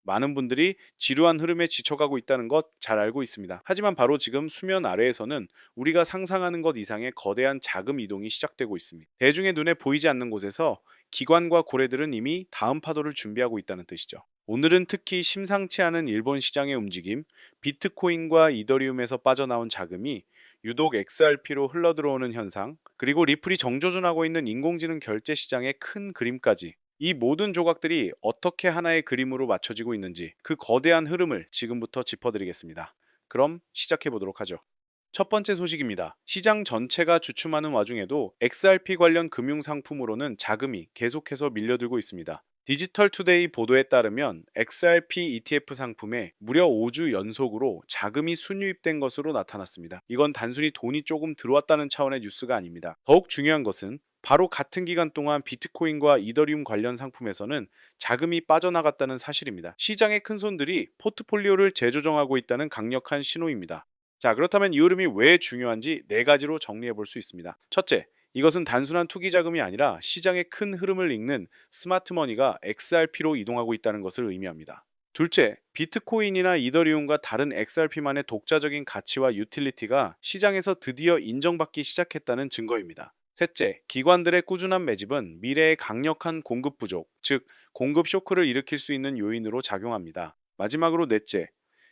많은 분들이 지루한 흐름에 지쳐가고 있다는 것 잘 알고 있습니다. 하지만 바로 지금 수면 아래에서는 우리가 상상하는 것 이상의 거대한 자금 이동이 시작되고 있습니다. 대중의 눈에 보이지 않는 곳에서 기관과 고래들은 이미 다음 파도를 준비하고 있다는 뜻이죠. 오늘은 특히 심상치 않은 일본 시장의 움직임, 비트코인과 이더리움에서 빠져나온 자금이 유독 XRP로 흘러들어오는 현상, 그리고 리플이 정조준하고 있는 인공지능 결제 시장의 큰 그림까지, 이 모든 조각들이 어떻게 하나의 그림으로 맞춰지고 있는지 그 거대한 흐름을 지금부터 짚어드리겠습니다. 그럼 시작해 보도록 하죠. 첫 번째 소식입니다. 시장 전체가 주춤하는 와중에도 XRP 관련 금융 상품으로는 자금이 계속해서 밀려들고 있습니다. 디지털 투데이 보도에 따르면 XRP ETF 상품에 무려 5주 연속으로 자금이 순유입된 것으로 나타났습니다. 이건 단순히 돈이 조금 들어왔다는 차원의 뉴스가 아닙니다. 더욱 중요한 것은 바로 같은 기간 동안 비트코인과 이더리움 관련 상품에서는 자금이 빠져나갔다는 사실입니다. 시장의 큰손들이 포트폴리오를 재조정하고 있다는 강력한 신호입니다. 자, 그렇다면 이 흐름이 왜 중요한지 네 가지로 정리해 볼 수 있습니다. 첫째, 이것은 단순한 투기 자금이 아니라 시장의 큰 흐름을 읽는 스마트 머니가 XRP로 이동하고 있다는 것을 의미합니다. 둘째, 비트코인이나 이더리움과 다른 XRP만의 독자적인 가치와 유틸리티가 시장에서 드디어 인정받기 시작했다는 증거입니다. 셋째, 기관들의 꾸준한 매집은 미래의 강력한 공급 부족, 즉 공급 쇼크를 일으킬 수 있는 요인으로 작용합니다. 마지막으로 넷째,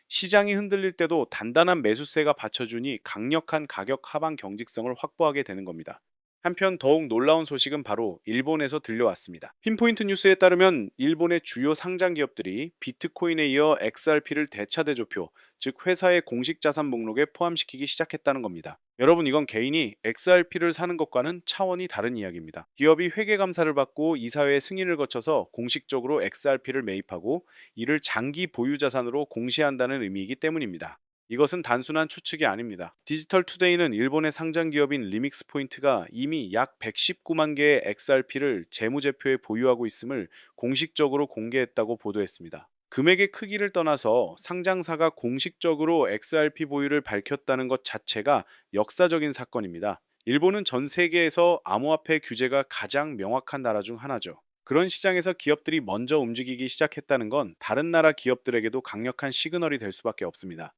시장이 흔들릴 때도 단단한 매수세가 받쳐주니 강력한 가격 하방 경직성을 확보하게 되는 겁니다. 한편 더욱 놀라운 소식은 바로 일본에서 들려왔습니다. 핀포인트 뉴스에 따르면 일본의 주요 상장 기업들이 비트코인에 이어 XRP를 대차대조표, 즉 회사의 공식 자산 목록에 포함시키기 시작했다는 겁니다. 여러분, 이건 개인이 XRP를 사는 것과는 차원이 다른 이야기입니다. 기업이 회계 감사를 받고 이사회의 승인을 거쳐서 공식적으로 XRP를 매입하고 이를 장기 보유 자산으로 공시한다는 의미이기 때문입니다. 이것은 단순한 추측이 아닙니다. 디지털 투데이는 일본의 상장 기업인 리믹스 포인트가 이미 약 119만 개의 XRP를 재무제표에 보유하고 있음을 공식적으로 공개했다고 보도했습니다. 금액의 크기를 떠나서 상장사가 공식적으로 XRP 보유를 밝혔다는 것 자체가 역사적인 사건입니다. 일본은 전 세계에서 암호화폐 규제가 가장 명확한 나라 중 하나죠. 그런 시장에서 기업들이 먼저 움직이기 시작했다는 건 다른 나라 기업들에게도 강력한 시그널이 될 수밖에 없습니다.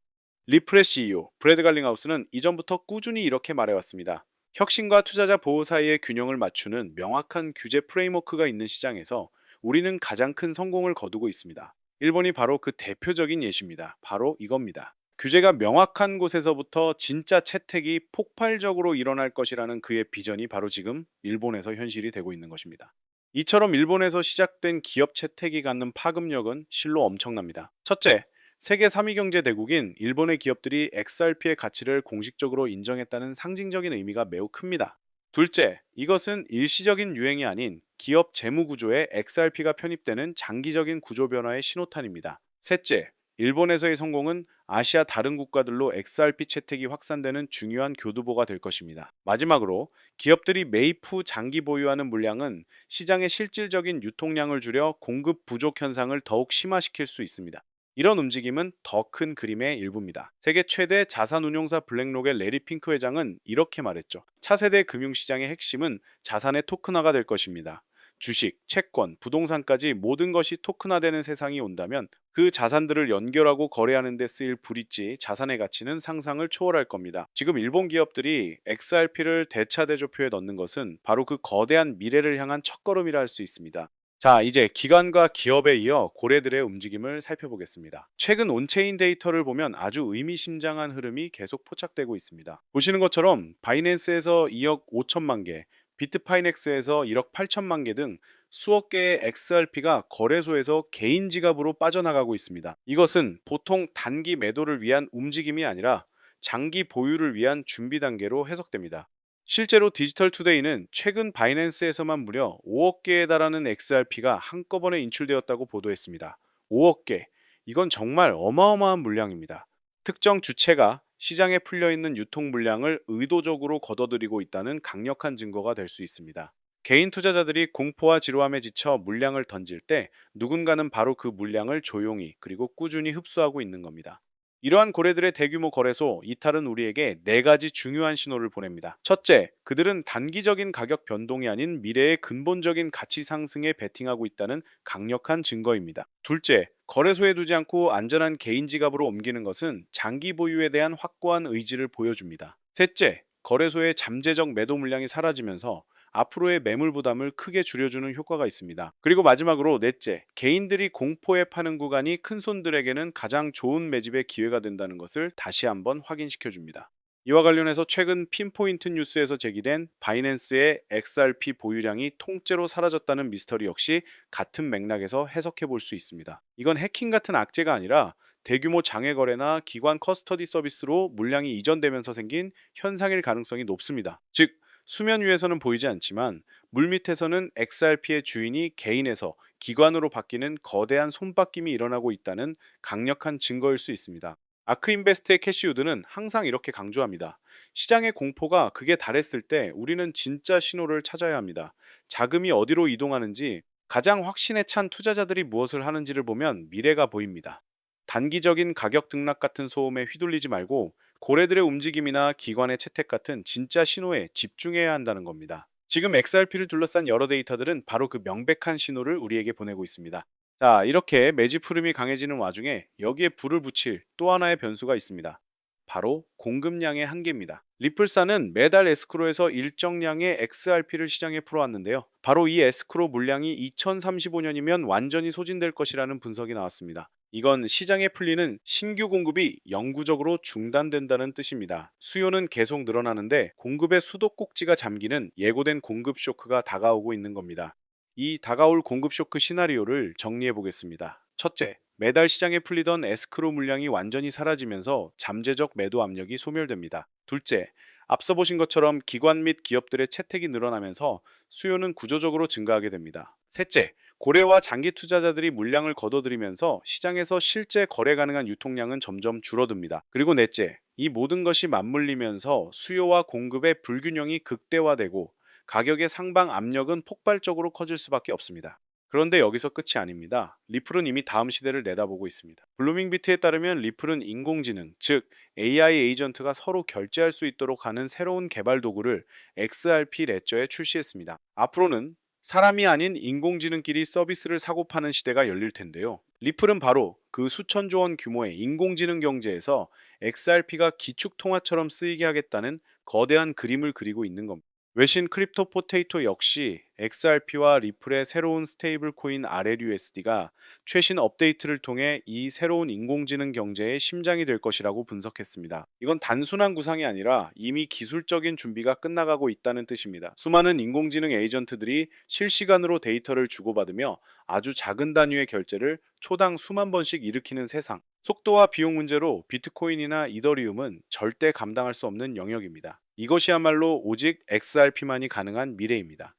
리플의 CEO 브래드 갈링하우스는 이전부터 꾸준히 이렇게 말해왔습니다. 혁신과 투자자 보호 사이의 균형을 맞추는 명확한 규제 프레임워크가 있는 시장에서 우리는 가장 큰 성공을 거두고 있습니다. 일본이 바로 그 대표적인 예시입니다. 바로 이겁니다. 규제가 명확한 곳에서부터 진짜 채택이 폭발적으로 일어날 것이라는 그의 비전이 바로 지금 일본에서 현실이 되고 있는 것입니다. 이처럼 일본에서 시작된 기업 채택이 갖는 파급력은 실로 엄청납니다. 첫째, 세계 3위 경제 대국인 일본의 기업들이 XRP의 가치를 공식적으로 인정했다는 상징적인 의미가 매우 큽니다. 둘째, 이것은 일시적인 유행이 아닌 기업 재무 구조에 XRP가 편입되는 장기적인 구조 변화의 신호탄입니다. 셋째, 일본에서의 성공은 아시아 다른 국가들로 XRP 채택이 확산되는 중요한 교두보가 될 것입니다. 마지막으로 기업들이 매입 후 장기 보유하는 물량은 시장의 실질적인 유통량을 줄여 공급 부족 현상을 더욱 심화시킬 수 있습니다. 이런 움직임은 더 큰 그림의 일부입니다. 세계 최대 자산운용사 블랙록의 레리 핑크 회장은 이렇게 말했죠. 차세대 금융시장의 핵심은 자산의 토큰화가 될 것입니다. 주식, 채권, 부동산까지 모든 것이 토큰화되는 세상이 온다면 그 자산들을 연결하고 거래하는 데 쓰일 브릿지, 자산의 가치는 상상을 초월할 겁니다. 지금 일본 기업들이 XRP를 대차대조표에 넣는 것은 바로 그 거대한 미래를 향한 첫걸음이라 할 수 있습니다. 자, 이제 기관과 기업에 이어 고래들의 움직임을 살펴보겠습니다. 최근 온체인 데이터를 보면 아주 의미심장한 흐름이 계속 포착되고 있습니다. 보시는 것처럼 바이낸스에서 2억 5천만 개, 비트파이넥스에서 1억 8천만 개 등 수억 개의 XRP가 거래소에서 개인 지갑으로 빠져나가고 있습니다. 이것은 보통 단기 매도를 위한 움직임이 아니라 장기 보유를 위한 준비 단계로 해석됩니다. 실제로 디지털 투데이는 최근 바이낸스에서만 무려 5억 개에 달하는 XRP가 한꺼번에 인출되었다고 보도했습니다. 5억 개. 이건 정말 어마어마한 물량입니다. 특정 주체가 시장에 풀려 있는 유통 물량을 의도적으로 걷어들이고 있다는 강력한 증거가 될 수 있습니다. 개인 투자자들이 공포와 지루함에 지쳐 물량을 던질 때 누군가는 바로 그 물량을 조용히 그리고 꾸준히 흡수하고 있는 겁니다. 이러한 고래들의 대규모 거래소 이탈은 우리에게 네 가지 중요한 신호를 보냅니다. 첫째, 그들은 단기적인 가격 변동이 아닌 미래의 근본적인 가치 상승에 베팅하고 있다는 강력한 증거입니다. 둘째, 거래소에 두지 않고 안전한 개인 지갑으로 옮기는 것은 장기 보유에 대한 확고한 의지를 보여줍니다. 셋째, 거래소의 잠재적 매도 물량이 사라지면서 앞으로의 매물 부담을 크게 줄여주는 효과가 있습니다. 그리고 마지막으로 넷째, 개인들이 공포에 파는 구간이 큰 손들에게는 가장 좋은 매집의 기회가 된다는 것을 다시 한번 확인시켜 줍니다. 이와 관련해서 최근 핀포인트 뉴스에서 제기된 바이낸스의 XRP 보유량이 통째로 사라졌다는 미스터리 역시 같은 맥락에서 해석해 볼 수 있습니다. 이건 해킹 같은 악재가 아니라 대규모 장외 거래나 기관 커스터디 서비스로 물량이 이전되면서 생긴 현상일 가능성이 높습니다. 즉, 수면 위에서는 보이지 않지만 물밑에서는 XRP의 주인이 개인에서 기관으로 바뀌는 거대한 손바뀜이 일어나고 있다는 강력한 증거일 수 있습니다. 아크인베스트의 캐시우드는 항상 이렇게 강조합니다. 시장의 공포가 극에 달했을 때 우리는 진짜 신호를 찾아야 합니다. 자금이 어디로 이동하는지, 가장 확신에 찬 투자자들이 무엇을 하는지를 보면 미래가 보입니다. 단기적인 가격 등락 같은 소음에 휘둘리지 말고 고래들의 움직임이나 기관의 채택 같은 진짜 신호에 집중해야 한다는 겁니다. 지금 XRP를 둘러싼 여러 데이터들은 바로 그 명백한 신호를 우리에게 보내고 있습니다. 자, 이렇게 매집 흐름이 강해지는 와중에 여기에 불을 붙일 또 하나의 변수가 있습니다. 바로 공급량의 한계입니다. 리플사는 매달 에스크로에서 일정량의 XRP를 시장에 풀어왔는데요. 바로 이 에스크로 물량이 2035년이면 완전히 소진될 것이라는 분석이 나왔습니다. 이건 시장에 풀리는 신규 공급이 영구적으로 중단된다는 뜻입니다. 수요는 계속 늘어나는데 공급의 수도꼭지가 잠기는 예고된 공급 쇼크가 다가오고 있는 겁니다. 이 다가올 공급 쇼크 시나리오를 정리해 보겠습니다. 첫째, 매달 시장에 풀리던 에스크로 물량이 완전히 사라지면서 잠재적 매도 압력이 소멸됩니다. 둘째, 앞서 보신 것처럼 기관 및 기업들의 채택이 늘어나면서 수요는 구조적으로 증가하게 됩니다. 셋째, 고래와 장기 투자자들이 물량을 거둬들이면서 시장에서 실제 거래 가능한 유통량은 점점 줄어듭니다. 그리고 넷째, 이 모든 것이 맞물리면서 수요와 공급의 불균형이 극대화되고 가격의 상방 압력은 폭발적으로 커질 수밖에 없습니다. 그런데 여기서 끝이 아닙니다. 리플은 이미 다음 시대를 내다보고 있습니다. 블루밍비트에 따르면 리플은 인공지능, 즉 AI 에이전트가 서로 결제할 수 있도록 하는 새로운 개발 도구를 XRP 레저에 출시했습니다. 앞으로는 사람이 아닌 인공지능끼리 서비스를 사고 파는 시대가 열릴 텐데요. 리플은 바로 그 수천조 원 규모의 인공지능 경제에서 XRP가 기축통화처럼 쓰이게 하겠다는 거대한 그림을 그리고 있는 겁니다. 외신 크립토 포테이토 역시 XRP와 리플의 새로운 스테이블 코인 RLUSD가 최신 업데이트를 통해 이 새로운 인공지능 경제의 심장이 될 것이라고 분석했습니다. 이건 단순한 구상이 아니라 이미 기술적인 준비가 끝나가고 있다는 뜻입니다. 수많은 인공지능 에이전트들이 실시간으로 데이터를 주고받으며 아주 작은 단위의 결제를 초당 수만 번씩 일으키는 세상. 속도와 비용 문제로 비트코인이나 이더리움은 절대 감당할 수 없는 영역입니다. 이것이야말로 오직 XRP만이 가능한 미래입니다.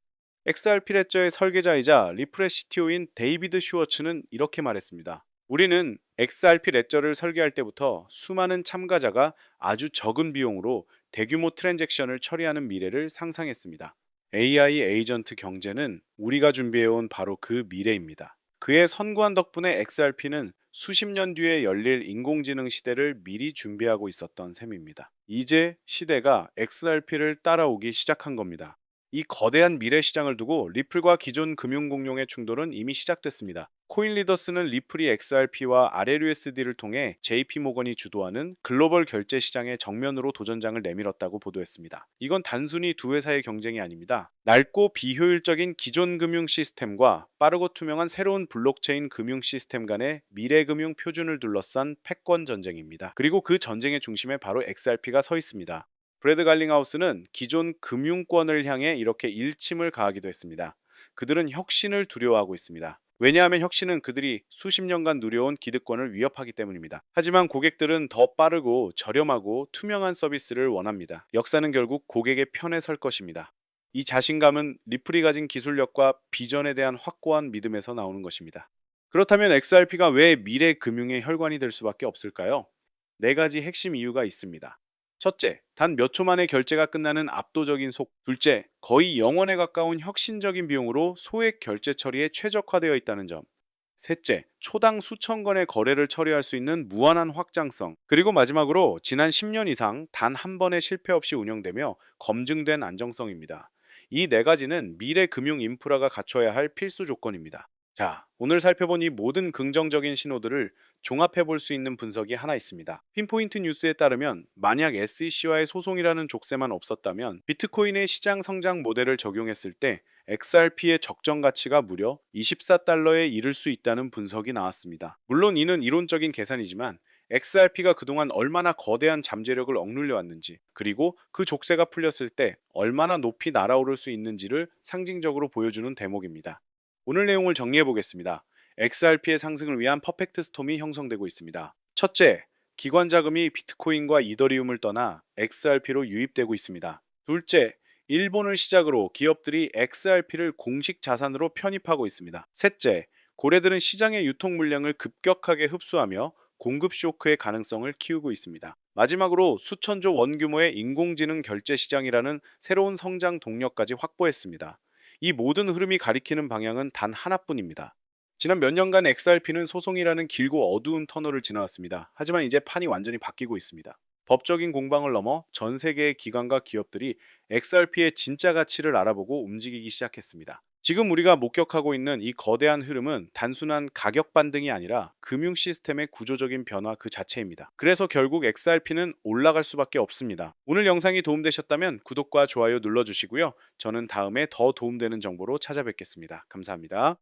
XRP 레저의 설계자이자 리플의 CTO인 데이비드 슈워츠는 이렇게 말했습니다. 우리는 XRP 레저를 설계할 때부터 수많은 참가자가 아주 적은 비용으로 대규모 트랜잭션을 처리하는 미래를 상상했습니다. AI 에이전트 경제는 우리가 준비해온 바로 그 미래입니다. 그의 선구안 덕분에 XRP는 수십 년 뒤에 열릴 인공지능 시대를 미리 준비하고 있었던 셈입니다. 이제 시대가 XRP를 따라오기 시작한 겁니다. 이 거대한 미래 시장을 두고 리플과 기존 금융 공룡의 충돌은 이미 시작됐습니다. 코인리더스는 리플이 XRP와 RLUSD를 통해 JP모건이 주도하는 글로벌 결제 시장의 정면으로 도전장을 내밀었다고 보도했습니다. 이건 단순히 두 회사의 경쟁이 아닙니다. 낡고 비효율적인 기존 금융 시스템과 빠르고 투명한 새로운 블록체인 금융 시스템 간의 미래 금융 표준을 둘러싼 패권 전쟁입니다. 그리고 그 전쟁의 중심에 바로 XRP가 서 있습니다. 브래드 갈링하우스는 기존 금융권을 향해 이렇게 일침을 가하기도 했습니다. 그들은 혁신을 두려워하고 있습니다. 왜냐하면 혁신은 그들이 수십 년간 누려온 기득권을 위협하기 때문입니다. 하지만 고객들은 더 빠르고 저렴하고 투명한 서비스를 원합니다. 역사는 결국 고객의 편에 설 것입니다. 이 자신감은 리플이 가진 기술력과 비전에 대한 확고한 믿음에서 나오는 것입니다. 그렇다면 XRP가 왜 미래 금융의 혈관이 될 수밖에 없을까요? 네 가지 핵심 이유가 있습니다. 첫째, 단 몇 초 만에 결제가 끝나는 압도적인 속. 둘째, 거의 영원에 가까운 혁신적인 비용으로 소액 결제 처리에 최적화되어 있다는 점. 셋째, 초당 수천 건의 거래를 처리할 수 있는 무한한 확장성. 그리고 마지막으로 지난 10년 이상 단 한 번의 실패 없이 운영되며 검증된 안정성입니다. 이 네 가지는 미래 금융 인프라가 갖춰야 할 필수 조건입니다. 자, 오늘 살펴본 이 모든 긍정적인 신호들을 종합해 볼 수 있는 분석이 하나 있습니다. 핀포인트 뉴스에 따르면 만약 SEC와의 소송이라는 족쇄만 없었다면 비트코인의 시장 성장 모델을 적용했을 때 XRP의 적정 가치가 무려 24달러에 이를 수 있다는 분석이 나왔습니다. 물론 이는 이론적인 계산이지만 XRP가 그동안 얼마나 거대한 잠재력을 억눌려 왔는지, 그리고 그 족쇄가 풀렸을 때 얼마나 높이 날아오를 수 있는지를 상징적으로 보여주는 대목입니다. 오늘 내용을 정리해 보겠습니다. XRP의 상승을 위한 퍼펙트 스톰이 형성되고 있습니다. 첫째, 기관 자금이 비트코인과 이더리움을 떠나 XRP로 유입되고 있습니다. 둘째, 일본을 시작으로 기업들이 XRP를 공식 자산으로 편입하고 있습니다. 셋째, 고래들은 시장의 유통 물량을 급격하게 흡수하며 공급 쇼크의 가능성을 키우고 있습니다. 마지막으로 수천조 원 규모의 인공지능 결제 시장이라는 새로운 성장 동력까지 확보했습니다. 이 모든 흐름이 가리키는 방향은 단 하나뿐입니다. 지난 몇 년간 XRP는 소송이라는 길고 어두운 터널을 지나왔습니다. 하지만 이제 판이 완전히 바뀌고 있습니다. 법적인 공방을 넘어 전 세계의 기관과 기업들이 XRP의 진짜 가치를 알아보고 움직이기 시작했습니다. 지금 우리가 목격하고 있는 이 거대한 흐름은 단순한 가격 반등이 아니라 금융 시스템의 구조적인 변화 그 자체입니다. 그래서 결국 XRP는 올라갈 수밖에 없습니다. 오늘 영상이 도움되셨다면 구독과 좋아요 눌러주시고요. 저는 다음에 더 도움되는 정보로 찾아뵙겠습니다. 감사합니다.